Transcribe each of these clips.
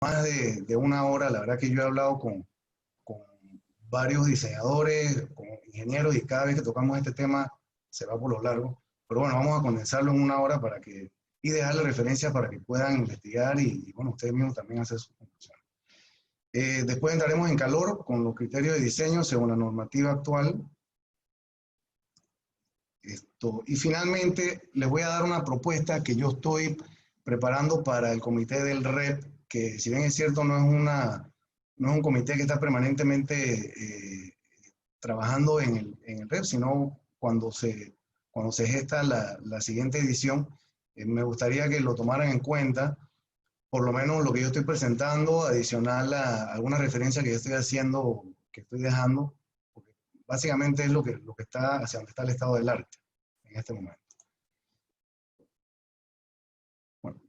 más de una hora. La verdad que yo he hablado con varios diseñadores, con ingenieros, y cada vez que tocamos este tema se va por lo largo. Pero bueno, vamos a condensarlo en una hora y dejarle referencias para que puedan investigar y bueno, ustedes mismos también hacer sus conclusiones. Después entraremos en calor con los criterios de diseño según la normativa actual. Y finalmente les voy a dar una propuesta que yo estoy preparando para el comité del REP, que si bien es cierto no es un comité que está permanentemente trabajando en el REP, sino cuando se gesta la siguiente edición, me gustaría que lo tomaran en cuenta, por lo menos lo que yo estoy presentando, adicional a alguna referencia que yo estoy haciendo, que estoy dejando, porque básicamente es lo que está, hacia donde está el estado del arte en este momento. Bueno,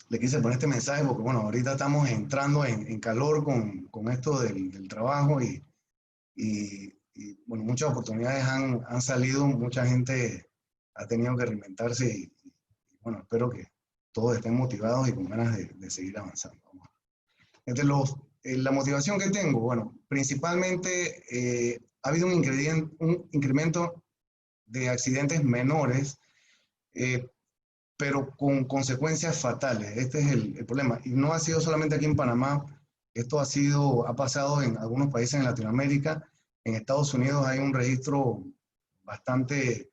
le quise poner este mensaje porque, bueno, ahorita estamos entrando en calor con esto del trabajo y bueno, muchas oportunidades han salido, mucha gente ha tenido que reinventarse y bueno, espero que todos estén motivados y con ganas de seguir avanzando. Entre la motivación que tengo, bueno, principalmente ha habido un incremento de accidentes menores, pero con consecuencias fatales. Este es el problema. Y no ha sido solamente aquí en Panamá, esto ha pasado en algunos países en Latinoamérica. En Estados Unidos hay un registro bastante,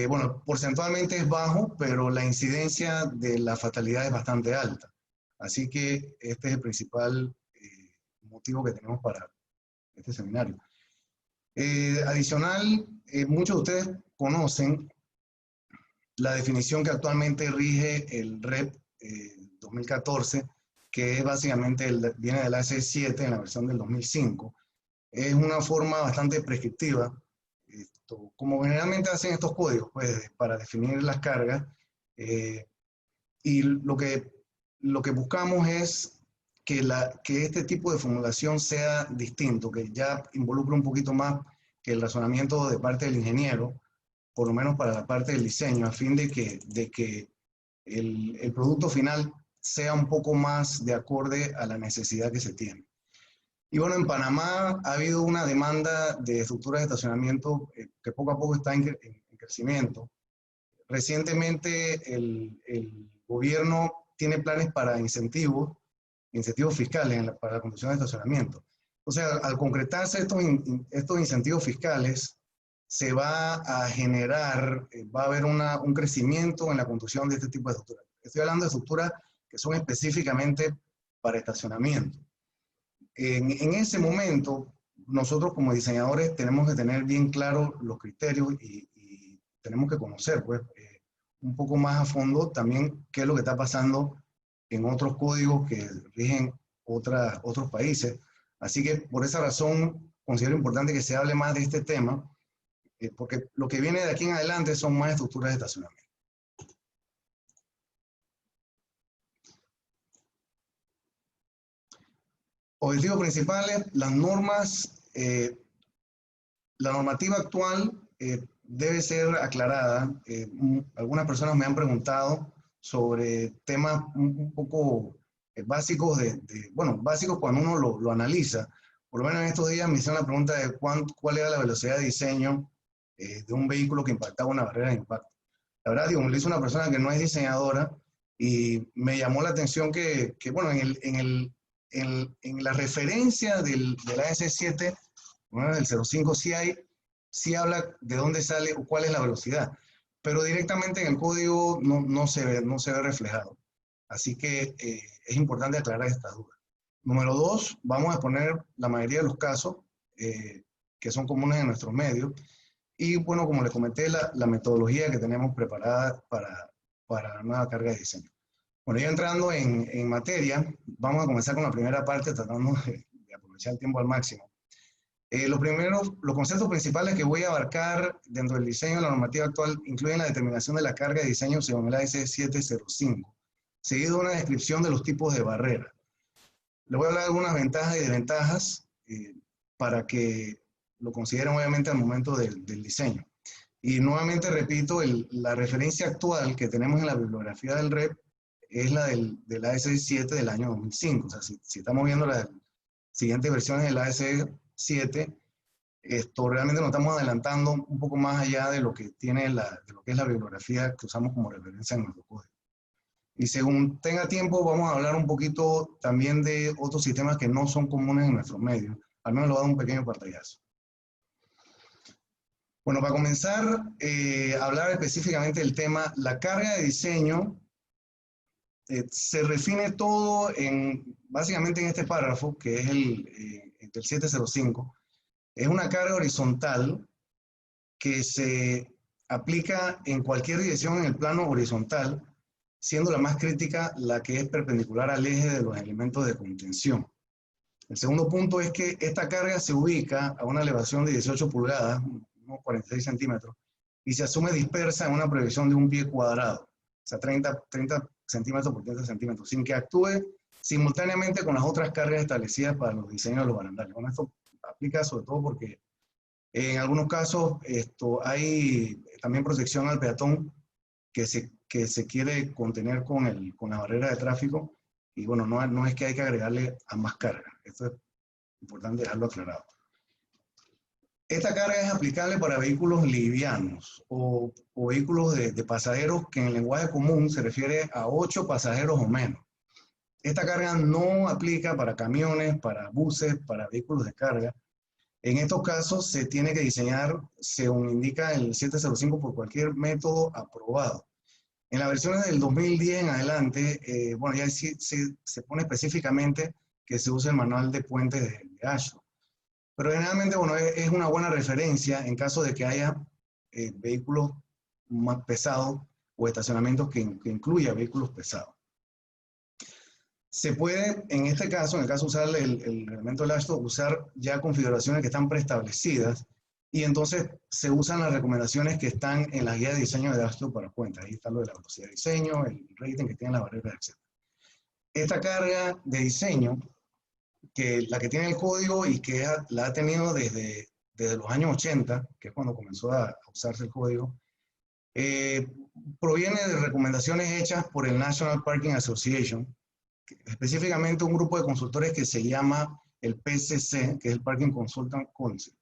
bueno, porcentualmente es bajo, pero la incidencia de la fatalidad es bastante alta. Así que este es el principal motivo que tenemos para este seminario. Adicional, muchos de ustedes conocen la definición que actualmente rige el REP 2014, que es básicamente viene del AC7 en la versión del 2005. Es una forma bastante prescriptiva, como generalmente hacen estos códigos, pues, para definir las cargas. Y lo que buscamos es que este tipo de formulación sea distinto, que ya involucre un poquito más que el razonamiento de parte del ingeniero, por lo menos para la parte del diseño, a fin de que el producto final sea un poco más de acorde a la necesidad que se tiene. Y bueno, en Panamá ha habido una demanda de estructuras de estacionamiento que poco a poco está en crecimiento. Recientemente el gobierno tiene planes para incentivos fiscales para la construcción de estacionamiento. O sea, al concretarse estos incentivos fiscales, se va a generar, va a haber un crecimiento en la construcción de este tipo de estructuras. Estoy hablando de estructuras que son específicamente para estacionamiento. En ese momento, nosotros como diseñadores tenemos que tener bien claros los criterios y tenemos que conocer, pues, un poco más a fondo también qué es lo que está pasando en otros códigos que rigen otros países. Así que por esa razón considero importante que se hable más de este tema, porque lo que viene de aquí en adelante son más estructuras de estacionamiento. Objetivos principales, las normas, la normativa actual debe ser aclarada. Algunas personas me han preguntado sobre temas un poco básicos, bueno, básicos cuando uno lo analiza. Por lo menos en estos días me hicieron la pregunta de cuál era la velocidad de diseño de un vehículo que impactaba una barrera de impacto. La verdad, digo, me lo hizo una persona que no es diseñadora y me llamó la atención que bueno, en la referencia del AS7, bueno, del 05, sí habla de dónde sale o cuál es la velocidad, pero directamente en el código no se ve reflejado. Así que es importante aclarar esta duda. Número 2, vamos a poner la mayoría de los casos que son comunes en nuestros medios. Y bueno, como les comenté, la metodología que tenemos preparada para la nueva carga de diseño. Bueno, ya entrando en materia, vamos a comenzar con la primera parte, tratando de aprovechar el tiempo al máximo. Los conceptos principales que voy a abarcar dentro del diseño de la normativa actual incluyen la determinación de la carga de diseño según el AS705, seguido de una descripción de los tipos de barrera. Les voy a hablar de algunas ventajas y desventajas para que lo consideren obviamente al momento del diseño. Y nuevamente repito, la referencia actual que tenemos en la bibliografía del REP es la del AS7 del año 2005. O sea, si estamos viendo las siguientes versiones del AS7, realmente nos estamos adelantando un poco más allá de lo que tiene de lo que es la bibliografía que usamos como referencia en nuestro código. Y según tenga tiempo, vamos a hablar un poquito también de otros sistemas que no son comunes en nuestros medios. Al menos le voy a dar un pequeño pantallazo. Bueno, para comenzar a hablar específicamente del tema, la carga de diseño se define todo básicamente en este párrafo, que es el 705. Es una carga horizontal que se aplica en cualquier dirección en el plano horizontal, siendo la más crítica la que es perpendicular al eje de los elementos de contención. El segundo punto es que esta carga se ubica a una elevación de 18 pulgadas, unos 46 centímetros, y se asume dispersa en una proyección de un pie cuadrado, o sea, 30 centímetros por 30 centímetros, sin que actúe simultáneamente con las otras cargas establecidas para los diseños de los barandales. Bueno, esto aplica sobre todo porque en algunos casos hay también protección al peatón que se quiere contener con la barrera de tráfico, y bueno, no es que hay que agregarle a más carga. Esto es importante dejarlo aclarado. Esta carga es aplicable para vehículos livianos o vehículos de pasajeros que en el lenguaje común se refiere a 8 pasajeros o menos. Esta carga no aplica para camiones, para buses, para vehículos de carga. En estos casos se tiene que diseñar, según indica el 705, por cualquier método aprobado. En las versiones del 2010 en adelante, bueno, ya se pone específicamente que se usa el manual de puentes de AASHTO. Pero generalmente, bueno, es una buena referencia en caso de que haya vehículos más pesados o estacionamientos que incluya vehículos pesados. Se puede, en este caso, en el caso de usar el reglamento del AASHTO, usar ya configuraciones que están preestablecidas, y entonces se usan las recomendaciones que están en la guía de diseño de AASHTO para puentes. Ahí está lo de la velocidad de diseño, el rating que tiene la barrera, etc. Esta carga de diseño, la que tiene el código y que la ha tenido desde los años 80, que es cuando comenzó a usarse el código, proviene de recomendaciones hechas por el National Parking Association, específicamente un grupo de consultores que se llama el PCC, que es el Parking Consultant Council.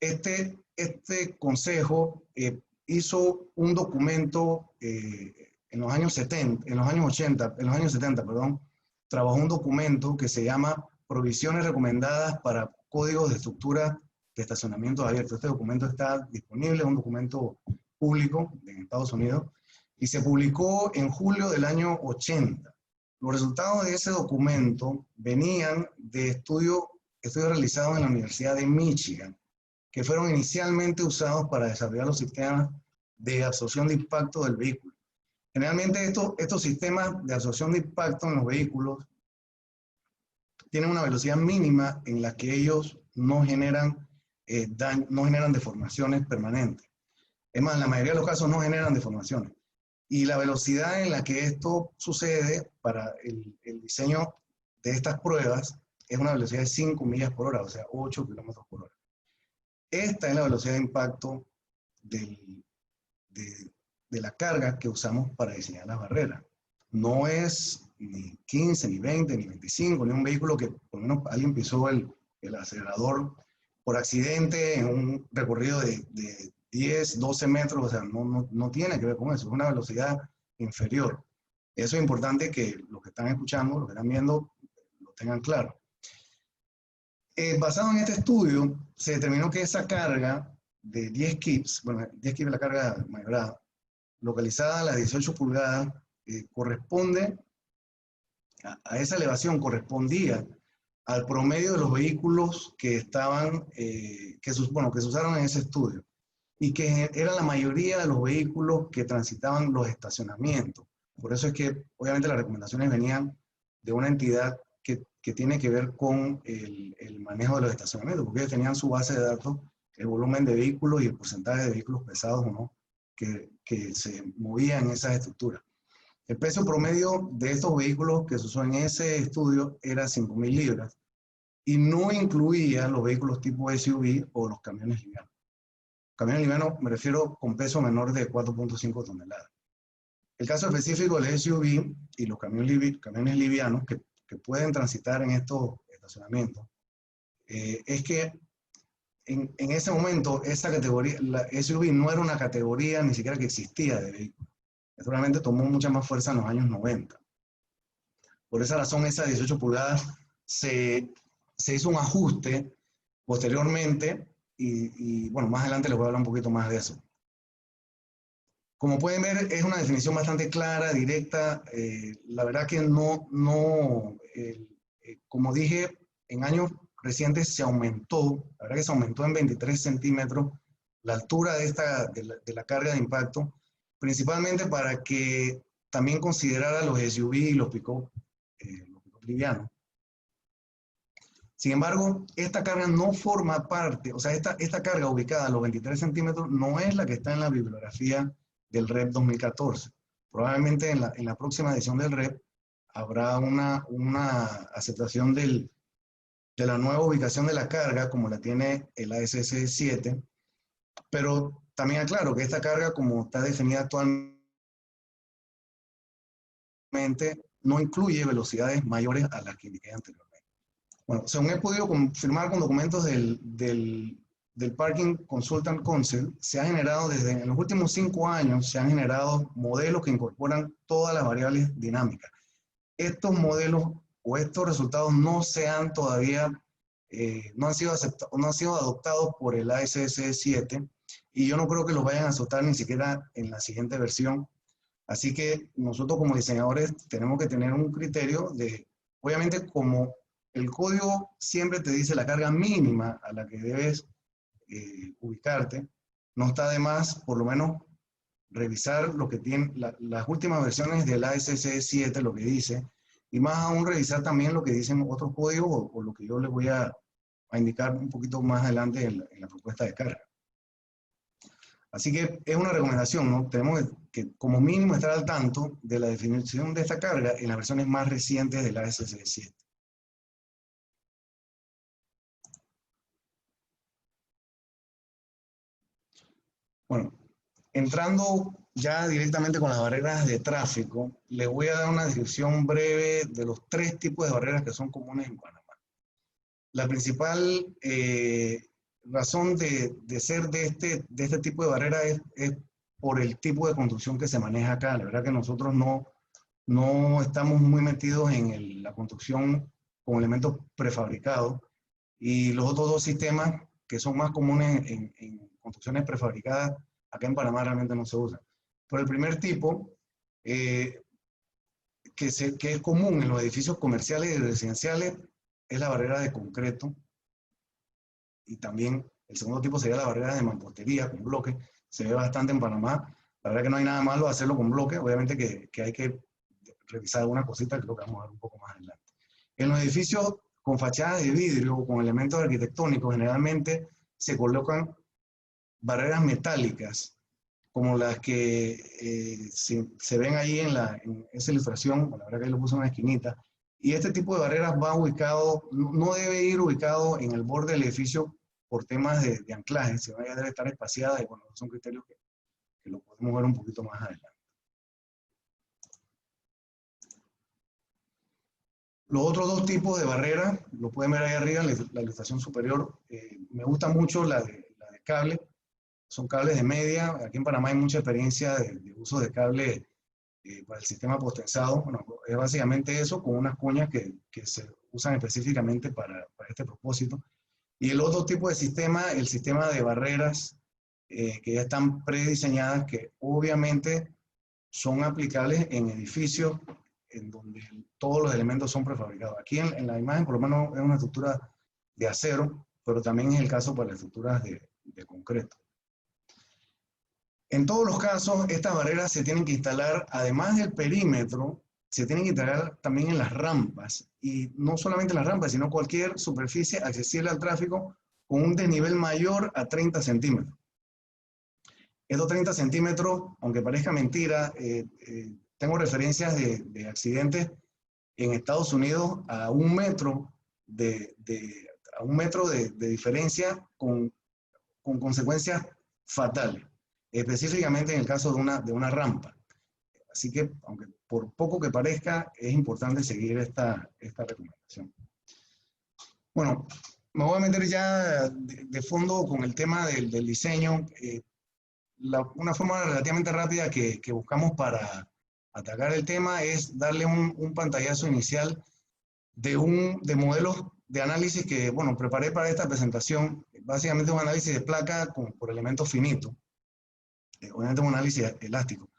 Este consejo hizo un documento en los años 70, trabajó un documento que se llama Provisiones recomendadas para códigos de estructura de estacionamientos abiertos. Este documento está disponible, es un documento público en Estados Unidos, y se publicó en julio del año 80. Los resultados de ese documento venían de estudios realizados en la Universidad de Michigan, que fueron inicialmente usados para desarrollar los sistemas de absorción de impacto del vehículo. Generalmente estos sistemas de absorción de impacto en los vehículos tienen una velocidad mínima en la que ellos no generan daño, no generan deformaciones permanentes. Es más, en la mayoría de los casos no generan deformaciones. Y la velocidad en la que esto sucede para el diseño de estas pruebas es una velocidad de 5 millas por hora, o sea, 8 kilómetros por hora. Esta es la velocidad de impacto de la carga que usamos para diseñar las barreras. No es ni 15, ni 20, ni 25, ni un vehículo que por lo menos alguien pisó el acelerador por accidente en un recorrido de 10, 12 metros, o sea, no tiene que ver con eso, es una velocidad inferior. Eso es importante que los que están escuchando, los que están viendo, lo tengan claro. Basado en este estudio, se determinó que esa carga de 10 kips, bueno, 10 kips es la carga mayorada, localizada a las 18 pulgadas, corresponde a esa elevación, correspondía al promedio de los vehículos que estaban, que se usaron en ese estudio, y que era la mayoría de los vehículos que transitaban los estacionamientos. Por eso es que, obviamente, las recomendaciones venían de una entidad que tiene que ver con el manejo de los estacionamientos, porque ellos tenían su base de datos, el volumen de vehículos y el porcentaje de vehículos pesados o no que se movían en esas estructuras. El precio promedio de estos vehículos que se usó en ese estudio era 5.000 libras y no incluía los vehículos tipo SUV o los camiones livianos. Camiones livianos me refiero con peso menor de 4.5 toneladas. El caso específico del SUV y los camiones livianos que pueden transitar en estos estacionamientos, es que en ese momento esa categoría, la SUV no era una categoría ni siquiera que existía de vehículo. Naturalmente tomó mucha más fuerza en los años 90. Por esa razón, esas 18 pulgadas se hizo un ajuste posteriormente y, bueno, más adelante les voy a hablar un poquito más de eso. Como pueden ver, es una definición bastante clara, directa. La verdad que como dije, en años recientes se aumentó, la verdad que se aumentó en 23 centímetros la altura de la carga de impacto, principalmente para que también considerara los SUV y los pick-up livianos. Sin embargo, esta carga no forma parte, o sea, esta carga ubicada a los 23 centímetros no es la que está en la bibliografía del REP 2014. Probablemente en la próxima edición del REP habrá una aceptación de la nueva ubicación de la carga, como la tiene el ASC 7, pero también aclaro que esta carga, como está definida actualmente, no incluye velocidades mayores a las que indiqué anteriormente. Bueno, según he podido confirmar con documentos del Parking Consultant Council, se ha generado en los últimos 5 años, se han generado modelos que incorporan todas las variables dinámicas. Estos modelos o estos resultados no se han todavía, no han sido adoptados por el ASC 7 y yo no creo que los vayan a aceptar ni siquiera en la siguiente versión. Así que nosotros como diseñadores tenemos que tener un criterio de, obviamente como el código siempre te dice la carga mínima a la que debes ubicarte, no está de más por lo menos revisar lo que tienen las últimas versiones del ASC 7, lo que dice, y más aún revisar también lo que dicen otros códigos o lo que yo les voy a indicar un poquito más adelante en la propuesta de carga. Así que es una recomendación, ¿no? Tenemos que como mínimo estar al tanto de la definición de esta carga en las versiones más recientes del ASC 7. Bueno, entrando ya directamente con las barreras de tráfico, les voy a dar una descripción breve de los 3 tipos de barreras que son comunes en Panamá. La principal razón de ser de este tipo de barrera es por el tipo de construcción que se maneja acá. La verdad que nosotros no estamos muy metidos en la construcción con elementos prefabricados y los otros 2 sistemas que son más comunes en construcciones prefabricadas, acá en Panamá realmente no se usan. Pero el primer tipo, que es común en los edificios comerciales y residenciales, es la barrera de concreto. Y también el segundo tipo sería la barrera de mampostería con bloque. Se ve bastante en Panamá. La verdad que no hay nada malo de hacerlo con bloque. Obviamente que hay que revisar alguna cosita que creo que vamos a ver un poco más adelante. En los edificios con fachadas de vidrio o con elementos arquitectónicos, generalmente se colocan barreras metálicas, como las que se ven ahí en esa ilustración. La verdad que ahí lo puse en una esquinita. Y este tipo de barreras va ubicado, no debe ir ubicado en el borde del edificio por temas de anclaje, sino ya debe estar espaciada y bueno, son criterios que lo podemos ver un poquito más adelante. Los otros 2 tipos de barreras, lo pueden ver ahí arriba en la ilustración superior. Me gusta mucho la de cable, son cables de media. Aquí en Panamá hay mucha experiencia de uso de cable para el sistema posttensado. Bueno, es básicamente eso, con unas cuñas que se usan específicamente para este propósito. Y el otro tipo de sistema, el sistema de barreras, que ya están prediseñadas, que obviamente son aplicables en edificios en donde todos los elementos son prefabricados. Aquí en la imagen por lo menos es una estructura de acero, pero también es el caso para las estructuras de concreto. En todos los casos, estas barreras se tienen que instalar, además del perímetro, se tienen que instalar también en las rampas. Y no solamente en las rampas, sino cualquier superficie accesible al tráfico con un desnivel mayor a 30 centímetros. Estos 30 centímetros, aunque parezca mentira, tengo referencias de accidentes en Estados Unidos a 1 metro de diferencia con consecuencias fatales, específicamente en el caso de una rampa. Así que, aunque por poco que parezca, es importante seguir esta recomendación. Bueno, me voy a meter ya de fondo con el tema del diseño. Una forma relativamente rápida que buscamos para atacar el tema es darle un pantallazo inicial de modelos de análisis que, bueno, preparé para esta presentación. Básicamente un análisis de placa por elementos finitos, obviamente un análisis elástico.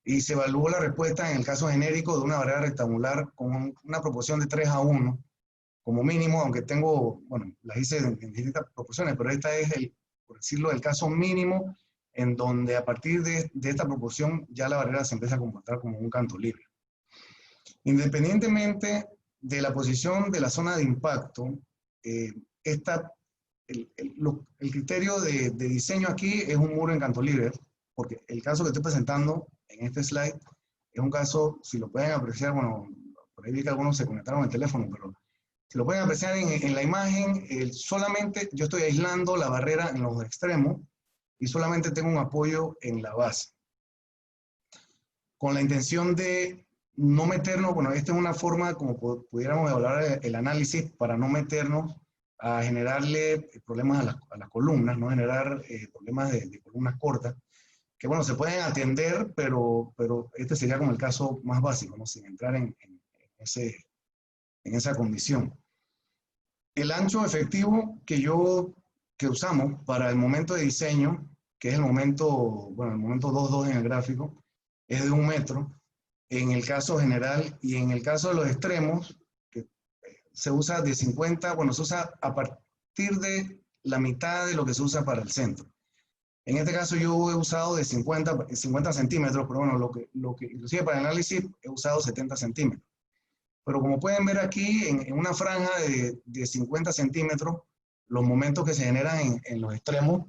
Y se evaluó la respuesta en el caso genérico de una barrera rectangular con una proporción de 3:1 como mínimo, aunque tengo, bueno, las hice en distintas proporciones, pero esta es, por decirlo, el caso mínimo en donde a partir de esta proporción ya la barrera se empieza a comportar como un canto libre. Independientemente de la posición de la zona de impacto, el criterio de diseño aquí es un muro en canto libre, porque el caso que estoy presentando en este slide es un caso, si lo pueden apreciar, bueno, por ahí vi que algunos se conectaron al teléfono, pero si lo pueden apreciar en la imagen, solamente yo estoy aislando la barrera en los extremos y solamente tengo un apoyo en la base. Con la intención de no meternos, bueno, esta es una forma como pudiéramos evaluar el análisis para no meternos a generarle problemas a las columnas, no generar problemas de columnas cortas, que bueno, se pueden atender, pero este sería como el caso más básico, ¿no? Sin entrar en esa condición. El ancho efectivo que usamos para el momento de diseño, que es el momento 2.2 en el gráfico, es de 1 metro en el caso general, y en el caso de los extremos, que se usa de 50, bueno, se usa a partir de la mitad de lo que se usa para el centro. En este caso yo he usado de 50 centímetros, pero bueno, lo que inclusive para el análisis he usado 70 centímetros. Pero como pueden ver aquí, en una franja de 50 centímetros, los momentos que se generan en los extremos,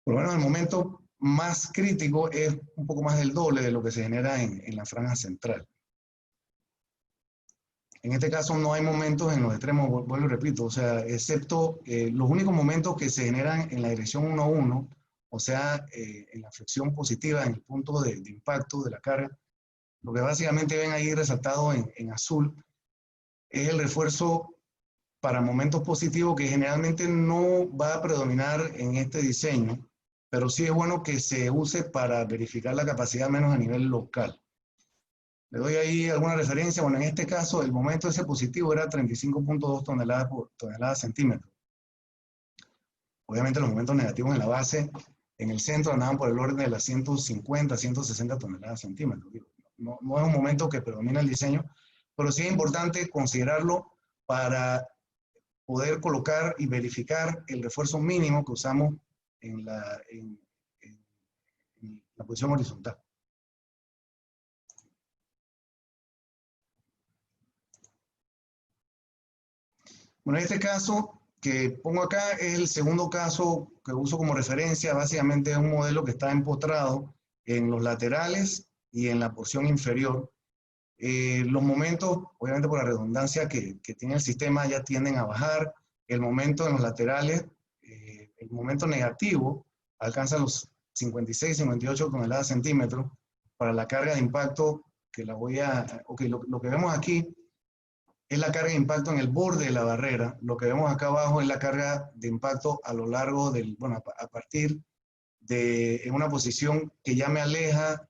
por lo menos el momento más crítico es un poco más del doble de lo que se genera en la franja central. En este caso no hay momentos en los extremos, vuelvo y repito, o sea, excepto los únicos momentos que se generan en la dirección 1:1, o sea, en la flexión positiva, en el punto de impacto de la carga. Lo que básicamente ven ahí resaltado en azul es el refuerzo para momentos positivos, que generalmente no va a predominar en este diseño, pero sí es bueno que se use para verificar la capacidad menos a nivel local. Le doy ahí alguna referencia. Bueno, en este caso el momento ese positivo era 35.2 toneladas por tonelada centímetro. Obviamente los momentos negativos en la base, en el centro, andaban por el orden de las 150, 160 toneladas centímetros. No es un momento que predomina el diseño, pero sí es importante considerarlo para poder colocar y verificar el refuerzo mínimo que usamos en la posición horizontal. Bueno, en este caso que pongo acá es el segundo caso que uso como referencia. Básicamente es un modelo que está empotrado en los laterales y en la porción inferior. Los momentos, obviamente por la redundancia que tiene el sistema, ya tienden a bajar. El momento en los laterales, el momento negativo, alcanza los 56, 58 toneladas centímetros. Para la carga de impacto, que la voy a... Ok, lo que vemos aquí es la carga de impacto en el borde de la barrera. Lo que vemos acá abajo es la carga de impacto a lo largo del... Bueno, a partir en una posición que ya me aleja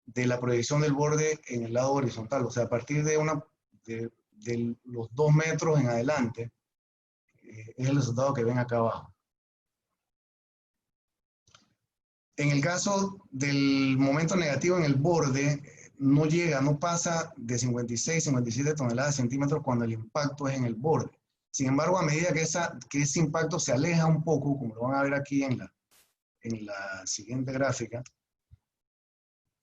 de la proyección del borde en el lado horizontal. O sea, a partir de los 2 metros en adelante, es el resultado que ven acá abajo. En el caso del momento negativo en el borde, no pasa de 56, 57 toneladas centímetros cuando el impacto es en el borde. Sin embargo, a medida que ese impacto se aleja un poco, como lo van a ver aquí en la siguiente gráfica,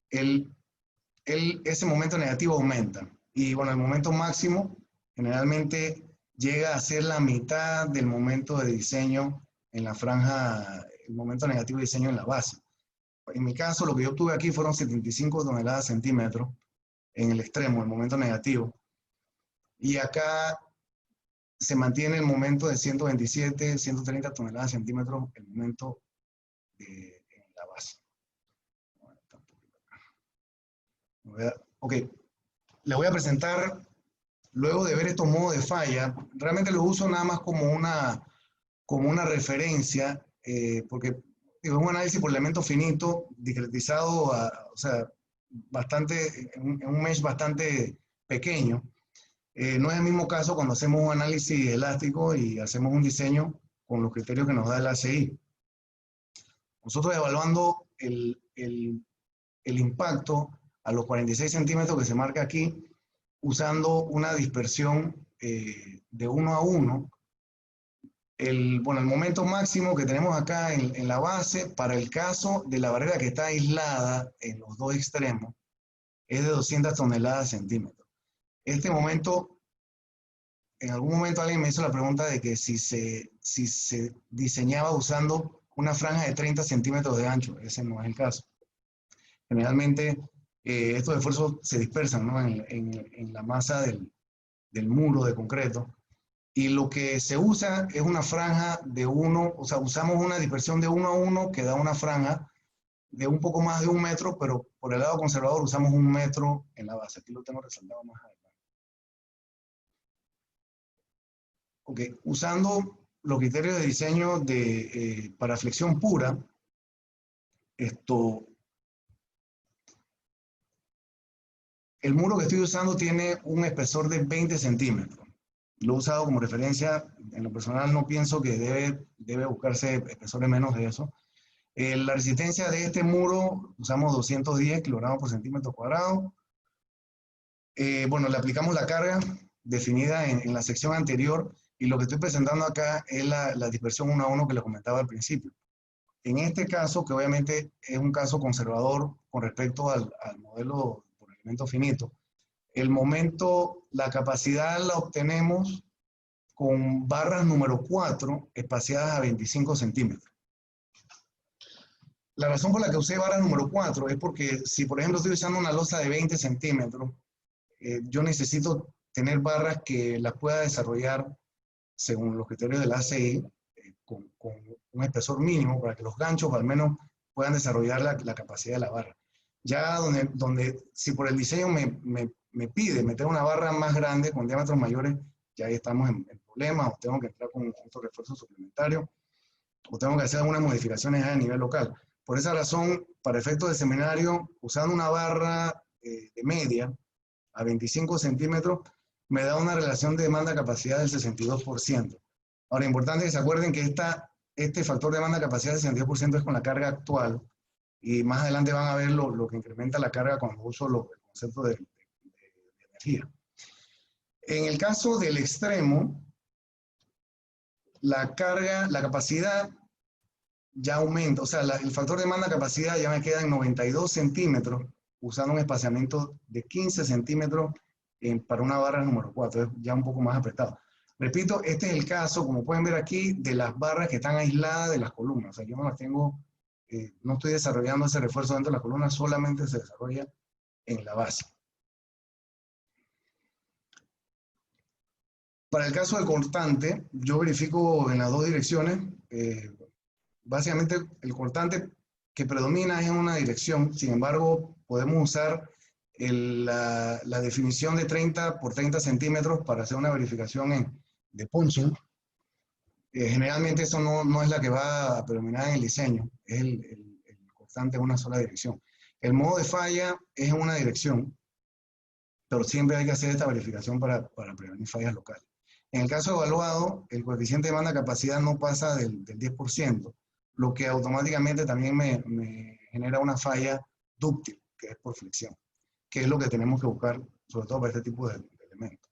ese momento negativo aumenta. Y bueno, el momento máximo generalmente llega a ser la mitad del momento de diseño en la franja, el momento negativo de diseño en la base. En mi caso, lo que yo obtuve aquí fueron 75 toneladas centímetros en el extremo, el momento negativo. Y acá se mantiene el momento de 127, 130 toneladas centímetros, el momento en la base. Ok, le voy a presentar, luego de ver estos modos de falla, realmente los uso nada más como una referencia, porque digo, es un análisis por elementos finitos, discretizado, o sea, bastante, en un mesh bastante pequeño. No es el mismo caso cuando hacemos un análisis elástico y hacemos un diseño con los criterios que nos da el ACI. Nosotros evaluando el impacto a los 46 centímetros que se marca aquí, usando una dispersión de 1 a 1, bueno, el momento máximo que tenemos acá en la base, para el caso de la barrera que está aislada en los dos extremos, es de 200 toneladas centímetros. Este momento, en algún momento alguien me hizo la pregunta de que si se diseñaba usando una franja de 30 centímetros de ancho. Ese no es el caso. Generalmente, estos esfuerzos se dispersan, ¿no?, en la masa del muro de concreto. Y lo que se usa es una franja de 1, o sea, usamos una dispersión de 1 a 1 que da una franja de un poco más de 1 metro, pero por el lado conservador usamos 1 metro en la base. Aquí lo tengo resaltado más adelante. Ok, usando los criterios de diseño para flexión pura, el muro que estoy usando tiene un espesor de 20 centímetros. Lo he usado como referencia. En lo personal no pienso que debe buscarse espesores menos de eso. La resistencia de este muro usamos 210 kilogramos por centímetro cuadrado. Bueno, le aplicamos la carga definida en la sección anterior, y lo que estoy presentando acá es la dispersión 1 a 1 que les comentaba al principio. En este caso, que obviamente es un caso conservador con respecto al modelo por elemento finito, el momento, la capacidad la obtenemos con barras número 4 espaciadas a 25 centímetros. La razón por la que usé barras número 4 es porque si, por ejemplo, estoy usando una losa de 20 centímetros, yo necesito tener barras que las pueda desarrollar según los criterios del ACI, con un espesor mínimo para que los ganchos al menos puedan desarrollar la capacidad de la barra. Ya si por el diseño me pide meter una barra más grande con diámetros mayores, ya ahí estamos en problemas, o tengo que entrar con otro refuerzo suplementario, o tengo que hacer algunas modificaciones a nivel local. Por esa razón, para efectos de seminario, usando una barra de media a 25 centímetros, me da una relación de demanda-capacidad del 62%. Ahora, importante que se acuerden que este factor de demanda-capacidad del 62% es con la carga actual, y más adelante van a ver lo que incrementa la carga cuando uso el concepto de energía. En el caso del extremo, la capacidad ya aumenta, o sea, el factor de demanda-capacidad ya me queda en 92 centímetros, usando un espaciamiento de 15 centímetros para una barra número 4, es ya un poco más apretado. Repito, este es el caso, como pueden ver aquí, de las barras que están aisladas de las columnas. O sea, yo no las tengo, no estoy desarrollando ese refuerzo dentro de las columnas, solamente se desarrolla en la base. Para el caso del cortante, yo verifico en las dos direcciones. Básicamente, el cortante que predomina es en una dirección. Sin embargo, podemos usar la definición de 30 por 30 centímetros para hacer una verificación de punching. Generalmente eso no es la que va a predominar en el diseño, es el cortante en una sola dirección. El modo de falla es en una dirección, pero siempre hay que hacer esta verificación para prevenir fallas locales. En el caso evaluado, el coeficiente de demanda-capacidad no pasa del 10%, lo que automáticamente también me genera una falla dúctil, que es por fricción, que es lo que tenemos que buscar, sobre todo para este tipo de elementos.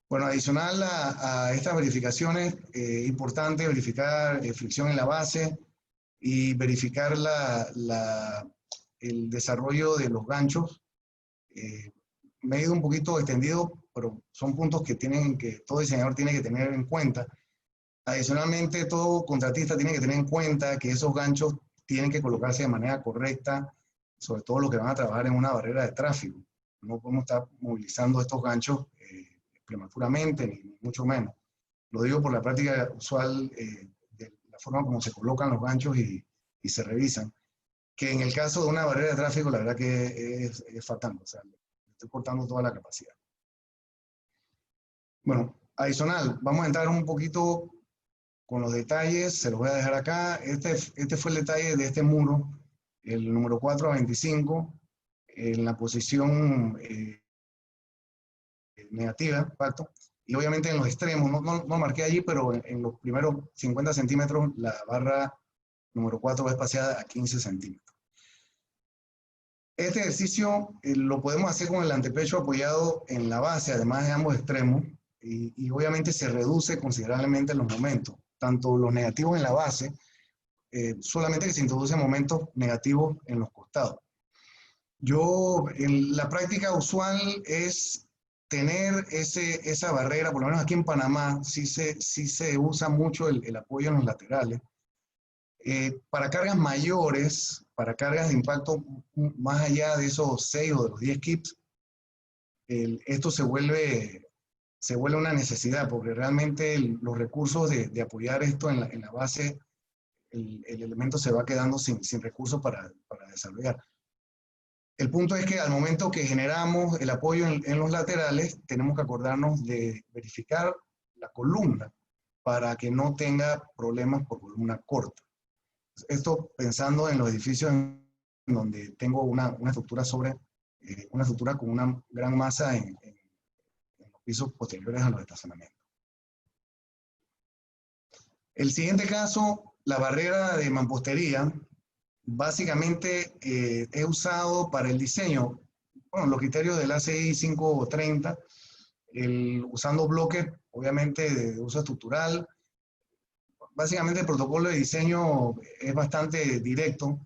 Bueno, adicional a estas verificaciones, es importante verificar fricción en la base y verificar el desarrollo de los ganchos. Me he ido un poquito extendido, pero son puntos que todo diseñador tiene que tener en cuenta. Adicionalmente, todo contratista tiene que tener en cuenta que esos ganchos tienen que colocarse de manera correcta, sobre todo los que van a trabajar en una barrera de tráfico. No podemos estar movilizando estos ganchos prematuramente, ni mucho menos. Lo digo por la práctica usual de la forma como se colocan los ganchos y y se revisan, que en el caso de una barrera de tráfico, la verdad que es fatal, o sea, le estoy cortando toda la capacidad. Bueno, adicional, vamos a entrar un poquito con los detalles, se los voy a dejar acá. Este fue el detalle de este muro, el número 4 a 25, en la posición negativa, impacto, y obviamente en los extremos, no marqué allí, pero en los primeros 50 centímetros, la barra número 4 va espaciada a 15 centímetros. Este ejercicio lo podemos hacer con el antepecho apoyado en la base, además de ambos extremos, y obviamente se reduce considerablemente los momentos, tanto los negativos en la base, solamente que se introducen momentos negativos en los costados. En la práctica usual es tener esa barrera, por lo menos aquí en Panamá, sí se usa mucho el apoyo en los laterales. Para cargas mayores, para cargas de impacto más allá de esos 6 o de los 10 kips, esto se vuelve una necesidad, porque realmente los recursos de apoyar esto en la base, el elemento se va quedando sin recursos para desarrollar. El punto es que al momento que generamos el apoyo en los laterales, tenemos que acordarnos de verificar la columna para que no tenga problemas por columna corta. Esto pensando en los edificios en donde tengo una estructura una estructura con una gran masa en los pisos posteriores a los estacionamientos. El siguiente caso, la barrera de mampostería, básicamente es usado para el diseño, bueno, los criterios del ACI 530, usando bloques, obviamente, de uso estructural. Básicamente el protocolo de diseño es bastante directo.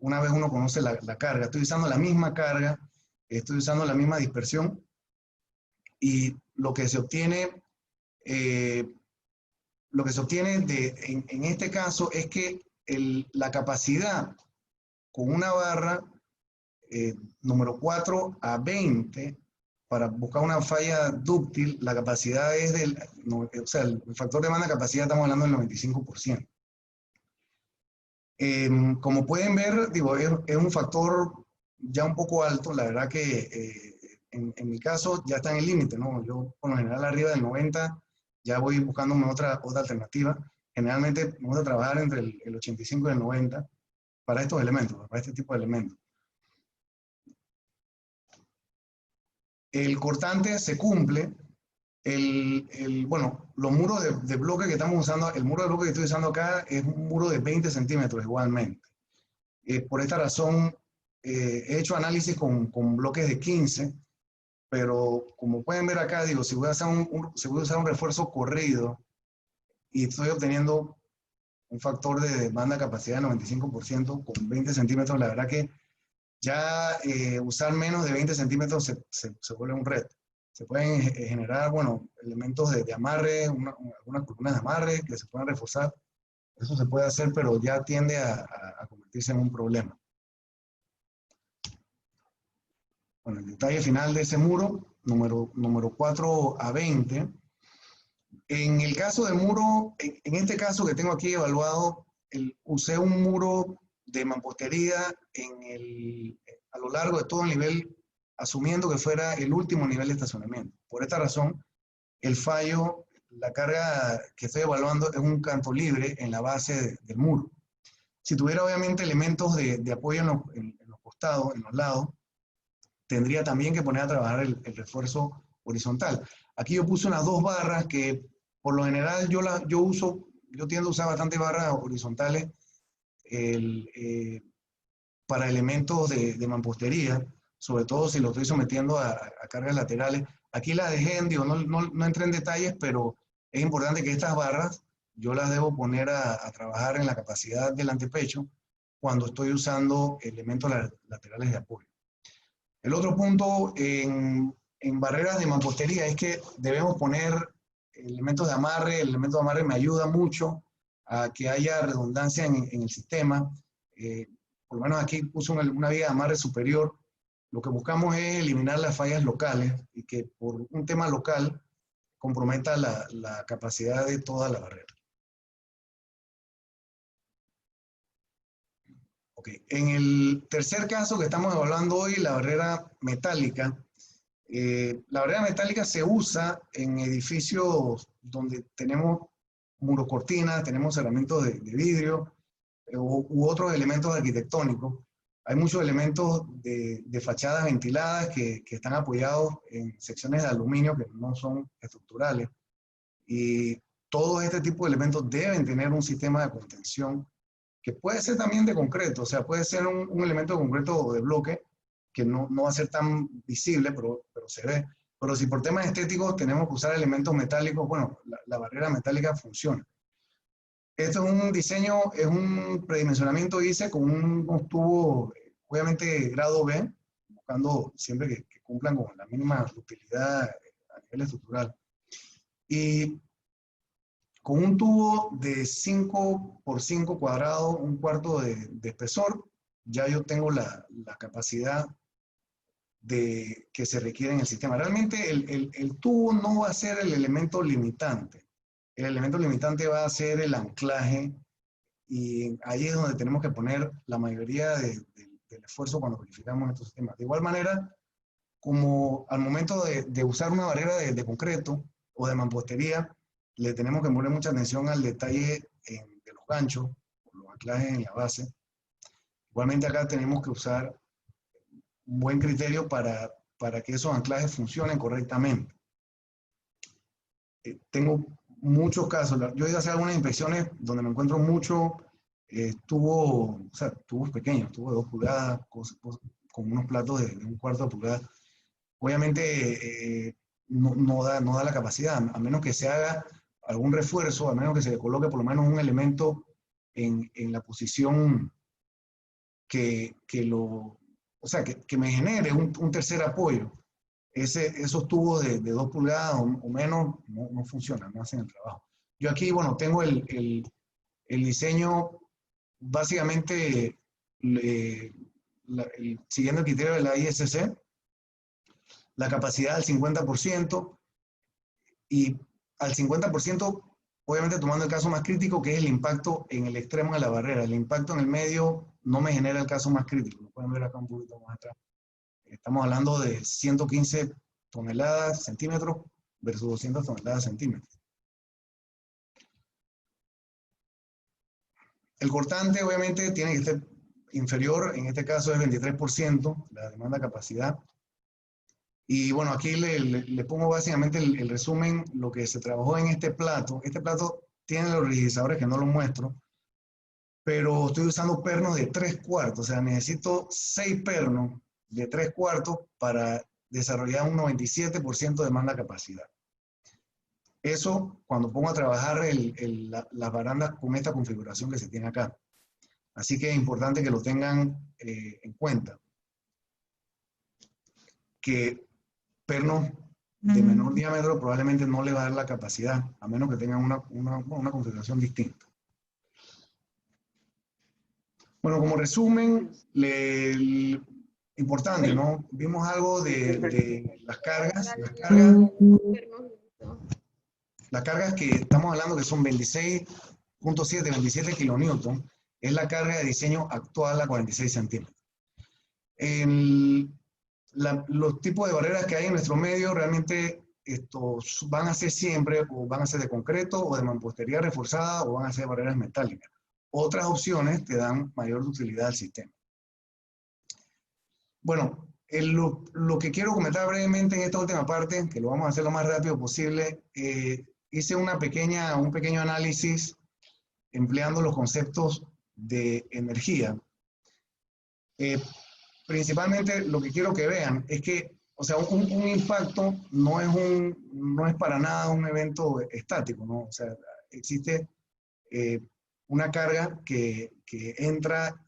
Una vez uno conoce la carga, estoy usando la misma carga, estoy usando la misma dispersión, y lo que se obtiene en este caso es que la capacidad con una barra número 4 a 20, para buscar una falla dúctil, la capacidad es o sea, el factor de demanda capacidad estamos hablando del 95%. Como pueden ver, digo, es un factor ya un poco alto, la verdad que en mi caso ya está en el límite, ¿no? Yo por lo general arriba del 90 ya voy buscándome otra alternativa. Generalmente me gusta trabajar entre el 85 y el 90 para estos elementos, para este tipo de elementos. El cortante se cumple. Bueno, los muros de bloque que estamos usando, el muro de bloque que estoy usando acá es un muro de 20 centímetros igualmente. Por esta razón, he hecho análisis con bloques de 15, pero como pueden ver acá, digo, si voy a usar un refuerzo corrido y estoy obteniendo un factor de demanda capacidad de 95% con 20 centímetros, la verdad que ya usar menos de 20 centímetros se vuelve un reto. Se pueden generar, bueno, elementos de amarre, algunas columnas de amarre que se puedan reforzar. Eso se puede hacer, pero ya tiende a convertirse en un problema. Bueno, el detalle final de ese muro, número 4 a 20. En el caso del muro, en este caso que tengo aquí evaluado, usé un muro de mampostería a lo largo de todo el nivel, asumiendo que fuera el último nivel de estacionamiento. Por esta razón, el fallo, la carga que estoy evaluando es un canto libre en la base del muro. Si tuviera obviamente elementos de apoyo en los costados, en los lados, tendría también que poner a trabajar el refuerzo horizontal. Aquí yo puse unas 2 barras que por lo general yo tiendo a usar bastante barras horizontales para elementos de mampostería, sobre todo si lo estoy sometiendo a cargas laterales. Aquí las dejé, digo, no entré en detalles, pero es importante que estas barras yo las debo poner a trabajar en la capacidad del antepecho cuando estoy usando elementos laterales de apoyo. El otro punto en barreras de mampostería es que debemos poner elementos de amarre. El elemento de amarre me ayuda mucho a que haya redundancia en el sistema. Por lo menos aquí puse una viga de amarre superior. Lo que buscamos es eliminar las fallas locales y que por un tema local comprometa la capacidad de toda la barrera. Ok, en el tercer caso que estamos evaluando hoy, la barrera metálica. La barrera metálica se usa en edificios donde tenemos murocortinas, tenemos cerramientos de vidrio u otros elementos arquitectónicos. Hay muchos elementos de fachadas ventiladas que están apoyados en secciones de aluminio que no son estructurales. Y todo este tipo de elementos deben tener un sistema de contención que puede ser también de concreto, o sea, puede ser un elemento de concreto o de bloque que no va a ser tan visible, pero se ve. Pero si por temas estéticos tenemos que usar elementos metálicos, bueno, la barrera metálica funciona. Esto es un diseño, es un predimensionamiento, hice con unos tubos, obviamente grado B, buscando siempre que cumplan con la mínima utilidad a nivel estructural. Y con un tubo de 5 por 5 cuadrados, un cuarto de espesor, ya yo tengo la capacidad que se requiere en el sistema. Realmente el tubo no va a ser el elemento limitante. El elemento limitante va a ser el anclaje y ahí es donde tenemos que poner la mayoría del esfuerzo cuando verificamos estos sistemas. De igual manera, como al momento de usar una barrera de concreto o de mampostería, le tenemos que poner mucha atención al detalle de los ganchos, los anclajes en la base. Igualmente acá tenemos que usar un buen criterio para que esos anclajes funcionen correctamente. Tengo muchos casos, yo he ido a hacer algunas inspecciones donde me encuentro mucho tubos pequeños, tubos de 2 pulgadas, con unos platos de 1/4 pulgada. Obviamente no da la capacidad, a menos que se haga algún refuerzo, a menos que se le coloque por lo menos un elemento en la posición que me genere un tercer apoyo. Esos tubos de 2 pulgadas o menos no funcionan, no hacen el trabajo. Yo aquí, bueno, tengo el diseño básicamente siguiendo el criterio de la ISC, la capacidad al 50% y al 50%, obviamente tomando el caso más crítico, que es el impacto en el extremo de la barrera. El impacto en el medio no me genera el caso más crítico. Lo pueden ver acá un poquito más atrás. Estamos hablando de 115 toneladas centímetros versus 200 toneladas centímetros. El cortante, obviamente, tiene que ser inferior, en este caso es 23%, la demanda capacidad. Y bueno, aquí le pongo básicamente el resumen, lo que se trabajó en este plato. Este plato tiene los rigidizadores que no lo muestro, pero estoy usando pernos de 3/4, o sea, necesito 6 pernos de 3/4 para desarrollar un 97% de demanda capacidad. Eso cuando pongo a trabajar las barandas con esta configuración que se tiene acá. Así que es importante que lo tengan en cuenta. Que pernos de menor diámetro probablemente no le va a dar la capacidad, a menos que tengan una configuración distinta. Bueno, como resumen, importante, ¿no? Vimos algo de las cargas. Las cargas que estamos hablando que son 26.7, 27 kilonewton, es la carga de diseño actual a 46 centímetros. Los tipos de barreras que hay en nuestro medio realmente estos van a ser siempre o van a ser de concreto o de mampostería reforzada o van a ser barreras metálicas. Otras opciones te dan mayor utilidad al sistema. Bueno, lo que quiero comentar brevemente en esta última parte, que lo vamos a hacer lo más rápido posible, hice un pequeño análisis empleando los conceptos de energía. Principalmente lo que quiero que vean es que, o sea, un impacto no es para nada un evento estático, ¿no? O sea, existe una carga que entra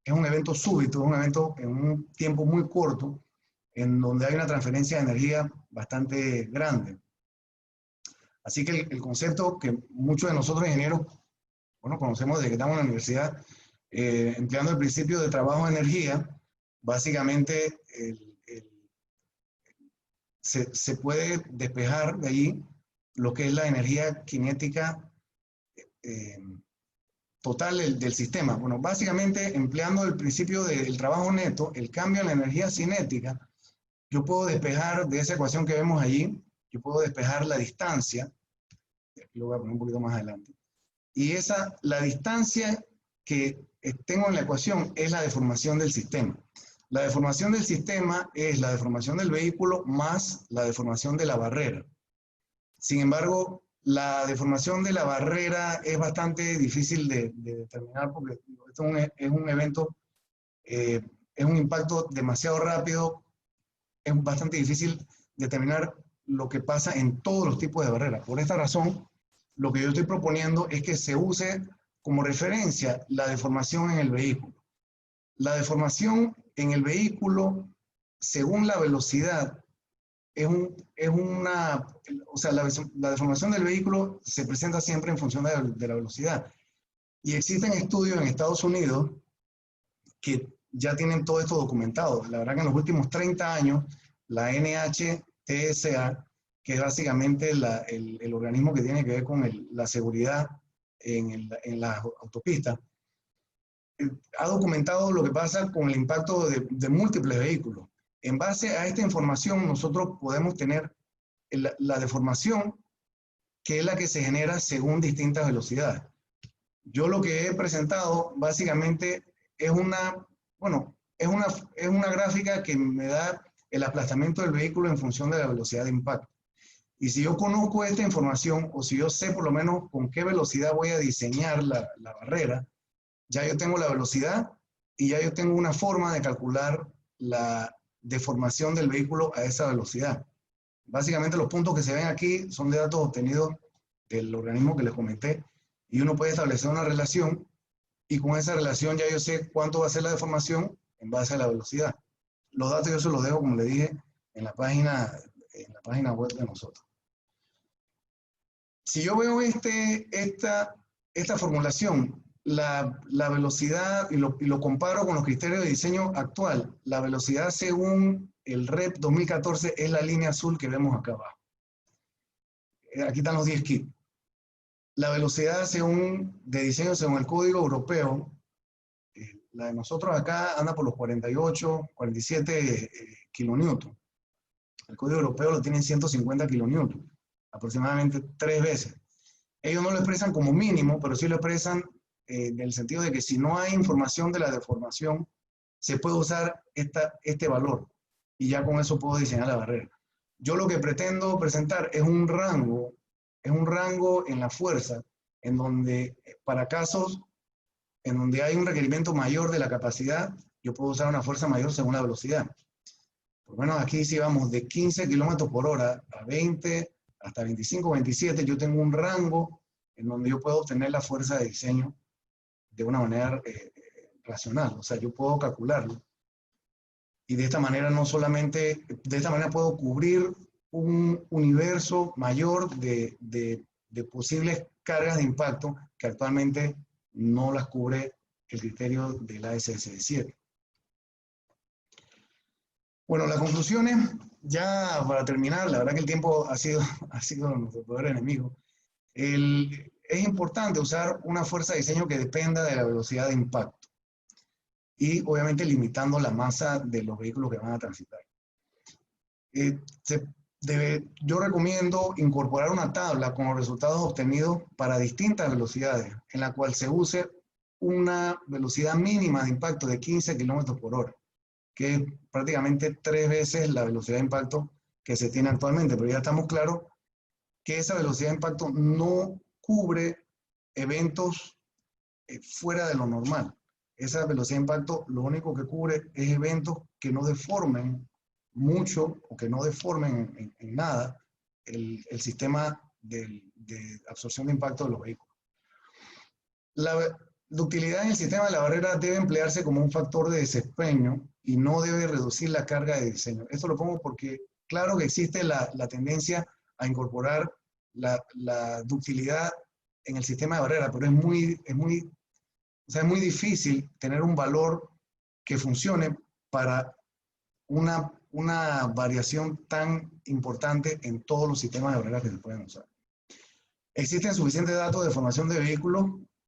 es un evento súbito, es un evento en un tiempo muy corto, en donde hay una transferencia de energía bastante grande. Así que el concepto que muchos de nosotros ingenieros, bueno, conocemos desde que estamos en la universidad, empleando el principio de trabajo de energía, básicamente se puede despejar de allí lo que es la energía cinética total del sistema. Bueno, básicamente empleando el principio del trabajo neto, el cambio en la energía cinética, yo puedo despejar de esa ecuación que vemos allí, yo puedo despejar la distancia, lo voy a poner un poquito más adelante, y la distancia que tengo en la ecuación es la deformación del sistema. La deformación del sistema es la deformación del vehículo más la deformación de la barrera. Sin embargo, la deformación de la barrera es bastante difícil de determinar porque esto es un evento, es un impacto demasiado rápido, es bastante difícil determinar lo que pasa en todos los tipos de barreras. Por esta razón, lo que yo estoy proponiendo es que se use como referencia la deformación en el vehículo. La deformación en el vehículo, según la velocidad, o sea, la deformación del vehículo se presenta siempre en función de la velocidad. Y existen estudios en Estados Unidos que ya tienen todo esto documentado. La verdad que en los últimos 30 años, la NHTSA, que es básicamente el organismo que tiene que ver con la seguridad en las autopistas, ha documentado lo que pasa con el impacto de múltiples vehículos. En base a esta información, nosotros podemos tener la deformación, que es la que se genera según distintas velocidades. Yo lo que he presentado básicamente es es una gráfica que me da el aplastamiento del vehículo en función de la velocidad de impacto. Y si yo conozco esta información, o si yo sé por lo menos con qué velocidad voy a diseñar la barrera, ya yo tengo la velocidad y ya yo tengo una forma de calcular la deformación del vehículo a esa velocidad. Básicamente los puntos que se ven aquí son de datos obtenidos del organismo que les comenté, y uno puede establecer una relación, y con esa relación ya yo sé cuánto va a ser la deformación en base a la velocidad. Los datos yo se los dejo, como le dije, en la página web de nosotros. Si yo veo esta formulación, la velocidad, y lo comparo con los criterios de diseño actual, la velocidad según el REP 2014 es la línea azul que vemos acá abajo. Aquí están los 10 kits. La velocidad de diseño según el código europeo, la de nosotros acá anda por los 48, 47 kilonewton. El código europeo lo tiene en 150 kilonewton, aproximadamente 3 veces. Ellos no lo expresan como mínimo, pero sí lo expresan en el sentido de que si no hay información de la deformación, se puede usar este valor, y ya con eso puedo diseñar la barrera. Yo lo que pretendo presentar es un rango en la fuerza, en donde para casos en donde hay un requerimiento mayor de la capacidad, yo puedo usar una fuerza mayor según la velocidad. Por lo menos aquí si vamos de 15 kilómetros por hora a 20, hasta 25, 27, yo tengo un rango en donde yo puedo obtener la fuerza de diseño de una manera racional. O sea, yo puedo calcularlo. Y de esta manera de esta manera puedo cubrir un universo mayor de posibles cargas de impacto que actualmente no las cubre el criterio de la ASSE7. Bueno, las conclusiones, ya para terminar, la verdad que el tiempo ha sido nuestro peor enemigo. Es importante usar una fuerza de diseño que dependa de la velocidad de impacto y obviamente limitando la masa de los vehículos que van a transitar. Yo recomiendo incorporar una tabla con los resultados obtenidos para distintas velocidades, en la cual se use una velocidad mínima de impacto de 15 kilómetros por hora, que es prácticamente 3 veces la velocidad de impacto que se tiene actualmente. Pero ya estamos claros que esa velocidad de impacto no cubre eventos fuera de lo normal. Esa velocidad de impacto lo único que cubre es eventos que no deformen mucho o que no deformen en nada el sistema de absorción de impacto de los vehículos. La ductilidad en el sistema de la barrera debe emplearse como un factor de desempeño y no debe reducir la carga de diseño. Esto lo pongo porque claro que existe la tendencia a incorporar la ductilidad en el sistema de barrera, pero es muy difícil tener un valor que funcione para una variación tan importante en todos los sistemas de barreras que se pueden usar. Existen suficientes datos de formación de vehículos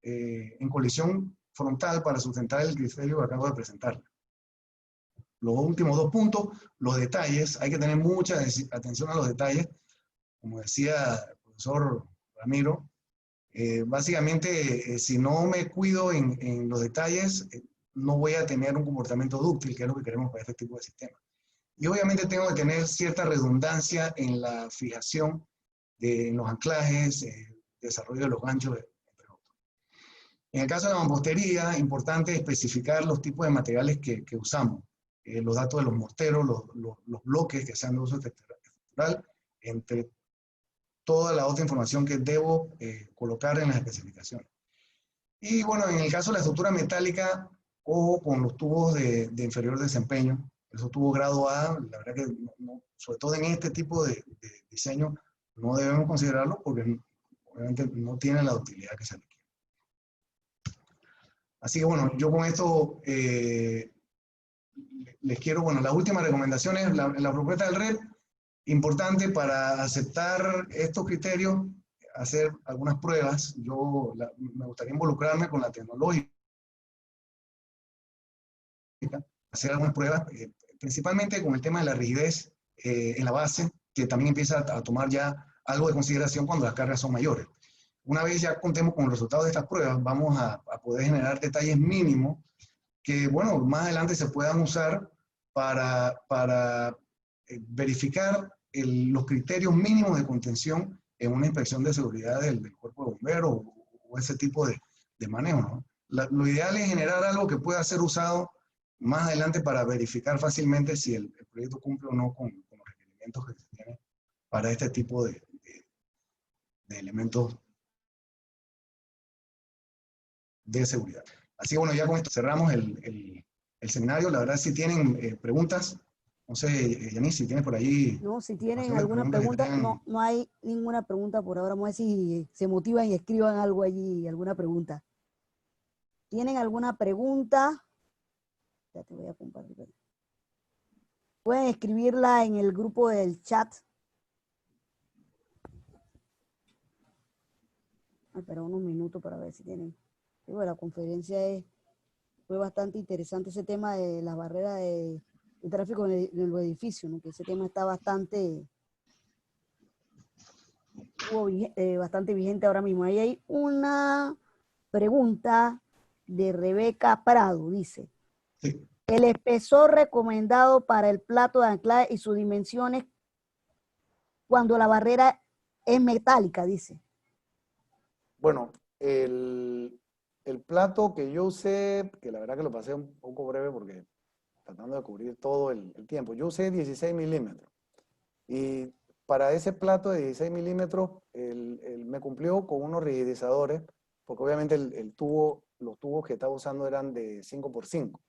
en colisión frontal para sustentar el criterio que acabo de presentar. Los últimos dos puntos, los detalles, hay que tener mucha atención a los detalles. Como decía el profesor Ramiro, básicamente, si no me cuido en los detalles, no voy a tener un comportamiento dúctil, que es lo que queremos para este tipo de sistemas. Y obviamente tengo que tener cierta redundancia en la fijación de los anclajes, desarrollo de los ganchos, entre otros. En el caso de la mampostería, importante especificar los tipos de materiales que usamos, los datos de los morteros, los bloques que sean de uso estructural, entre toda la otra información que debo colocar en las especificaciones. Y bueno, en el caso de la estructura metálica, ojo con los tubos de inferior desempeño. Esos tubos grado A, la verdad que sobre todo en este tipo de diseño, no debemos considerarlo porque obviamente no tienen la utilidad que se requiere. Así que bueno, yo con esto les quiero, bueno, las últimas recomendaciones, la propuesta del RED, importante para aceptar estos criterios, hacer algunas pruebas. Me gustaría involucrarme con la tecnológica, hacer algunas pruebas, principalmente con el tema de la rigidez en la base, que también empieza a tomar ya algo de consideración cuando las cargas son mayores. Una vez ya contemos con los resultados de estas pruebas, vamos a poder generar detalles mínimos que, bueno, más adelante se puedan usar para verificar los criterios mínimos de contención en una inspección de seguridad del cuerpo de bomberos o ese tipo de manejo, ¿no? Lo ideal es generar algo que pueda ser usado más adelante para verificar fácilmente si el proyecto cumple o no con los requerimientos que se tienen para este tipo de elementos de seguridad. Así que bueno, ya con esto cerramos el seminario. La verdad, si tienen preguntas, no sé, Yanis, si tienes por ahí No, si tienen de alguna pregunta, tengan... no hay ninguna pregunta por ahora. Vamos a ver si se motivan y escriban algo allí, alguna pregunta. ¿Tienen alguna pregunta? Ya te voy a compartir. Pueden escribirla en el grupo del chat. Pero unos minutos para ver si tienen. Y bueno, la conferencia fue bastante interesante ese tema de las barreras de tráfico en los edificios, ¿no? Que ese tema está bastante vigente ahora mismo. Ahí hay una pregunta de Rebeca Prado, dice. Sí. El espesor recomendado para el plato de anclaje y sus dimensiones cuando la barrera es metálica, dice. Bueno, el plato que yo usé, que la verdad que lo pasé un poco breve porque tratando de cubrir todo el tiempo, yo usé 16 milímetros. Y para ese plato de 16 milímetros, me cumplió con unos rigidizadores, porque obviamente los tubos que estaba usando eran de 5x5.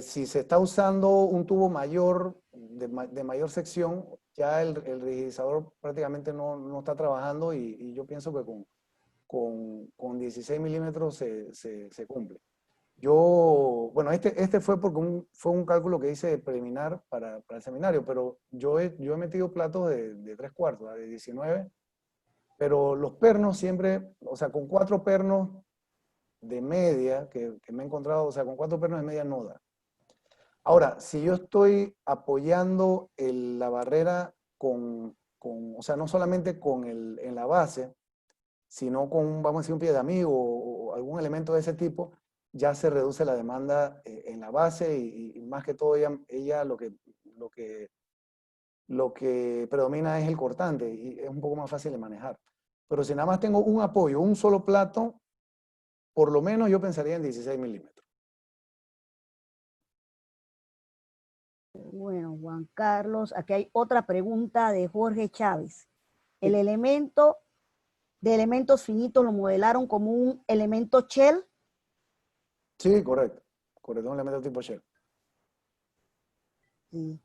Si se está usando un tubo mayor, de mayor sección, ya el rigidizador prácticamente no está trabajando y yo pienso que con 16 milímetros se cumple. Bueno, este fue porque fue un cálculo que hice preliminar para el seminario, pero yo he metido platos de 3/4, de 19, pero los pernos siempre, o sea, con 4 pernos de media que me he encontrado, o sea, con 4 pernos de media no da. Ahora, si yo estoy apoyando la barrera o sea, no solamente en la base, sino con, vamos a decir, un pie de amigo o algún elemento de ese tipo, ya se reduce la demanda en la base y más que todo ella lo que predomina es el cortante y es un poco más fácil de manejar. Pero si nada más tengo un apoyo, un solo plato, por lo menos yo pensaría en 16 milímetros. Bueno, Juan Carlos, aquí hay otra pregunta de Jorge Chávez. El elemento de elementos finitos lo modelaron como un elemento shell. Sí, correcto. Correcto, un elemento tipo shell. Sí.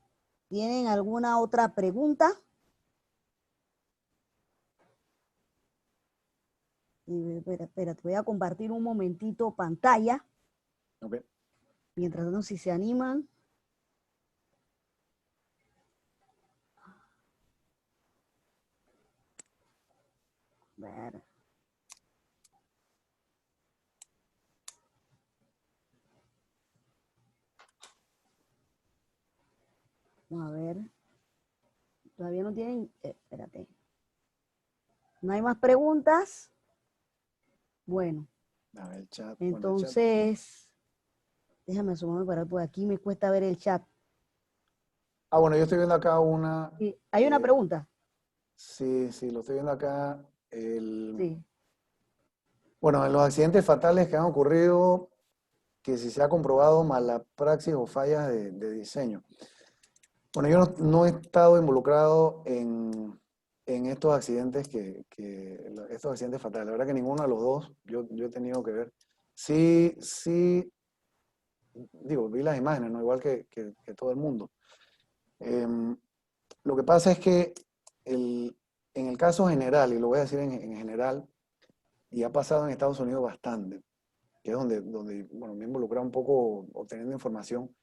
¿Tienen alguna otra pregunta? Espera, te voy a compartir un momentito pantalla. Okay. Mientras no, si se animan. Ver. Vamos a ver. Todavía no tienen... espérate. ¿No hay más preguntas? Bueno, A ver, el chat. entonces... Déjame asomarme para por aquí. Me cuesta ver el chat. Bueno, yo estoy viendo acá una... Sí, ¿hay una pregunta? Sí, lo estoy viendo acá. Sí. Bueno, en los accidentes fatales que han ocurrido, que si se ha comprobado mala praxis o fallas de diseño. Bueno, yo no he estado involucrado en estos accidentes estos accidentes fatales. La verdad que ninguno de los dos yo he tenido que ver. Sí, digo, vi las imágenes, ¿no? Igual que todo el mundo. Lo que pasa es que en el caso general, y lo voy a decir en general, y ha pasado en Estados Unidos bastante, que es donde bueno, me he involucrado un poco obteniendo información.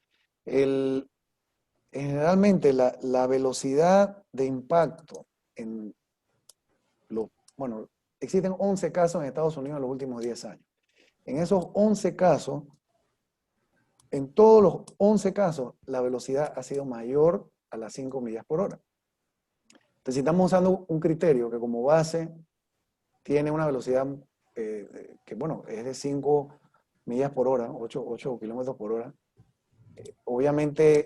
Generalmente la velocidad de impacto bueno, existen 11 casos en Estados Unidos en los últimos 10 años. En esos 11 casos, en todos los 11 casos, la velocidad ha sido mayor a las 5 millas por hora. Entonces, si estamos usando un criterio que como base tiene una velocidad que, bueno, es de 5 millas por hora, 8 kilómetros por hora, obviamente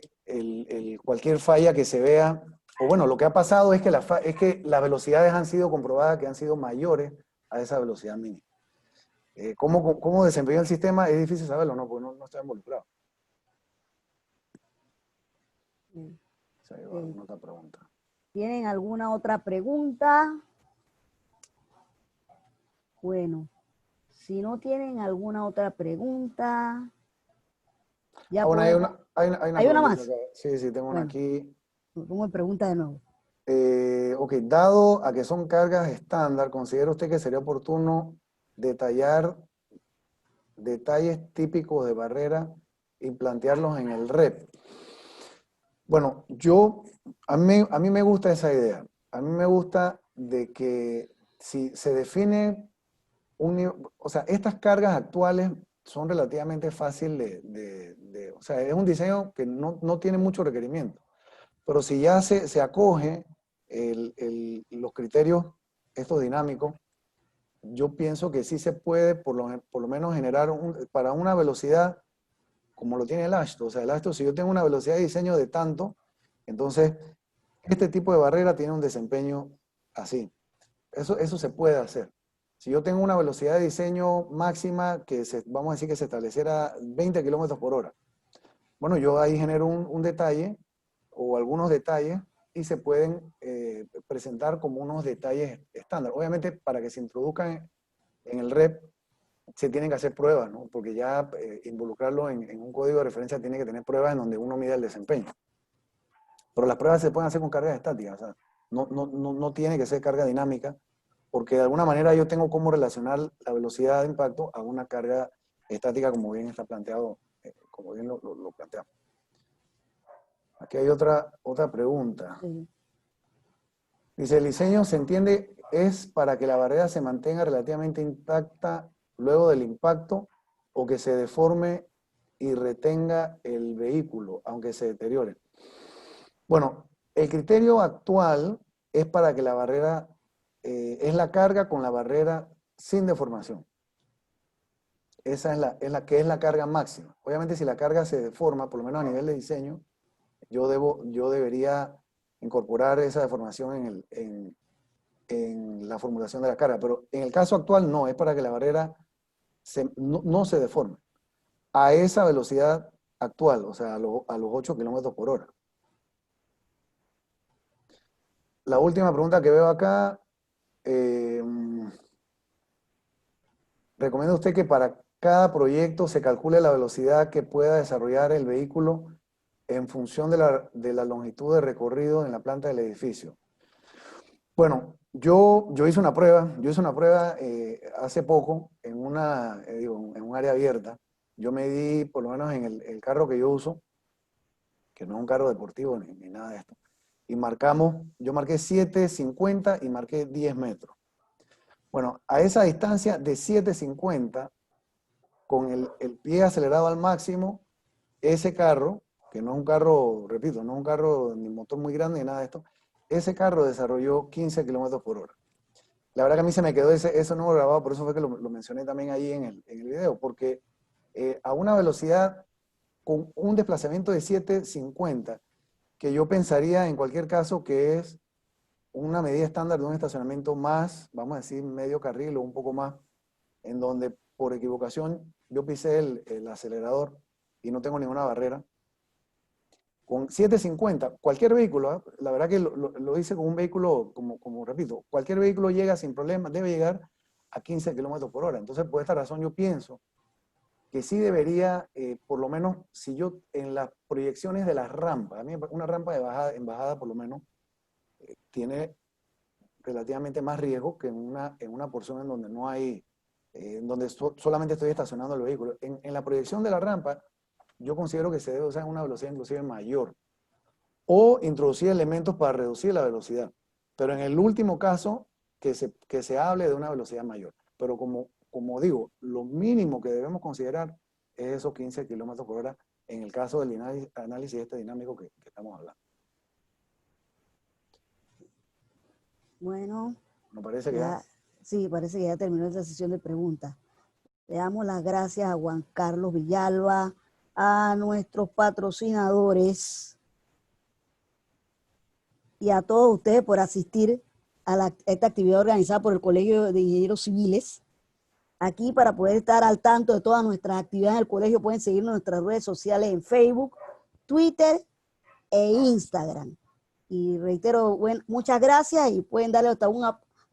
cualquier falla que se vea, o bueno, lo que ha pasado es que las velocidades han sido comprobadas que han sido mayores a esa velocidad mínima. ¿Cómo desempeña el sistema? Es difícil saberlo, ¿no? Porque no está involucrado. Esa es alguna otra pregunta. ¿Tienen alguna otra pregunta? Bueno, si no tienen alguna otra pregunta, ya bueno, ¿Hay una más? Acá. Sí, tengo una aquí. ¿Cómo pregunta de nuevo? Ok, dado a que son cargas estándar, ¿considera usted que sería oportuno detallar detalles típicos de barrera y plantearlos en el REP? Bueno, a mí me gusta esa idea. A mí me gusta de que si se define o sea, estas cargas actuales son relativamente fáciles o sea, es un diseño que no tiene mucho requerimiento. Pero si ya se acoge los criterios, estos dinámicos, yo pienso que sí se puede por lo menos generar para una velocidad como lo tiene el AASHTO. O sea, el AASHTO, si yo tengo una velocidad de diseño de tanto, entonces este tipo de barrera tiene un desempeño así. Eso se puede hacer. Si yo tengo una velocidad de diseño máxima vamos a decir que se estableciera 20 kilómetros por hora, bueno, yo ahí genero un detalle o algunos detalles y se pueden presentar como unos detalles estándar. Obviamente, para que se introduzcan en el REP, se tienen que hacer pruebas, ¿no? Porque ya involucrarlo en un código de referencia tiene que tener pruebas en donde uno mida el desempeño. Pero las pruebas se pueden hacer con cargas estáticas, o sea, no tiene que ser carga dinámica, porque de alguna manera yo tengo cómo relacionar la velocidad de impacto a una carga estática, como bien está planteado, como bien lo planteamos. Aquí hay otra pregunta. Sí. Dice, el diseño se entiende es para que la barrera se mantenga relativamente intacta luego del impacto o que se deforme y retenga el vehículo, aunque se deteriore. Bueno, el criterio actual es para que la barrera, es la carga con la barrera sin deformación. Esa es la carga máxima. Obviamente si la carga se deforma, por lo menos a nivel de diseño, yo debería incorporar esa deformación en la formulación de la carga. Pero en el caso actual no, es para que la barrera no se deforme a esa velocidad actual, o sea, a los 8 kilómetros por hora. La última pregunta que veo acá, ¿recomienda usted que para cada proyecto se calcule la velocidad que pueda desarrollar el vehículo en función de la longitud de recorrido en la planta del edificio? Bueno, yo hice una prueba, hace poco en un área abierta. Yo medí, por lo menos en el carro que yo uso, que no es un carro deportivo ni nada de esto, y yo marqué 7.50 y marqué 10 metros. Bueno, a esa distancia de 7.50, con el pie acelerado al máximo, ese carro que no es un carro, repito, no es un carro ni motor muy grande ni nada de esto, ese carro desarrolló 15 kilómetros por hora. La verdad que a mí se me quedó eso no grabado, por eso fue que lo mencioné también ahí en el video, porque a una velocidad con un desplazamiento de 750, que yo pensaría en cualquier caso que es una medida estándar de un estacionamiento más, vamos a decir, medio carril o un poco más, en donde por equivocación yo pisé el acelerador y no tengo ninguna barrera. Con 750, cualquier vehículo, ¿eh? La verdad que lo hice con un vehículo, como repito, cualquier vehículo llega sin problemas, debe llegar a 15 kilómetros por hora. Entonces, por esta razón yo pienso que sí debería, por lo menos, si yo en las proyecciones de las rampas, a mí una rampa de bajada, en bajada por lo menos, tiene relativamente más riesgo que en una porción en donde no hay, donde solamente estoy estacionando el vehículo. En la proyección de la rampa, yo considero que se debe usar una velocidad inclusive mayor o introducir elementos para reducir la velocidad. Pero en el último caso, que se hable de una velocidad mayor. Pero como digo, lo mínimo que debemos considerar es esos 15 kilómetros por hora en el caso del análisis este dinámico que estamos hablando. Bueno, ¿No parece que ya? Sí, parece que ya terminó esta sesión de preguntas. Le damos las gracias a Juan Carlos Villalba, a nuestros patrocinadores y a todos ustedes por asistir a esta actividad organizada por el Colegio de Ingenieros Civiles. Aquí, para poder estar al tanto de todas nuestras actividades en el colegio, pueden seguirnos en nuestras redes sociales en Facebook, Twitter e Instagram. Y reitero, muchas gracias y pueden darle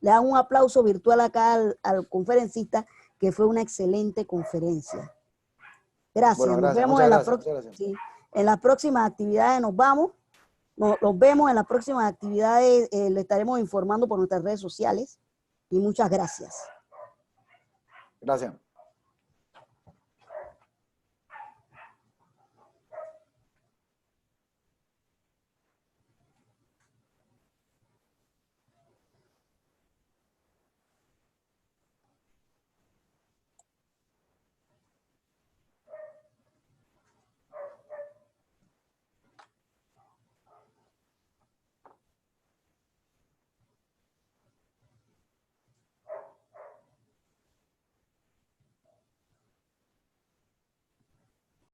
le dan un aplauso virtual acá al conferencista, que fue una excelente conferencia. Gracias. Bueno, gracias. Nos vemos en las próximas actividades. Nos vemos en las próximas actividades. Le estaremos informando por nuestras redes sociales. Y muchas gracias. Gracias.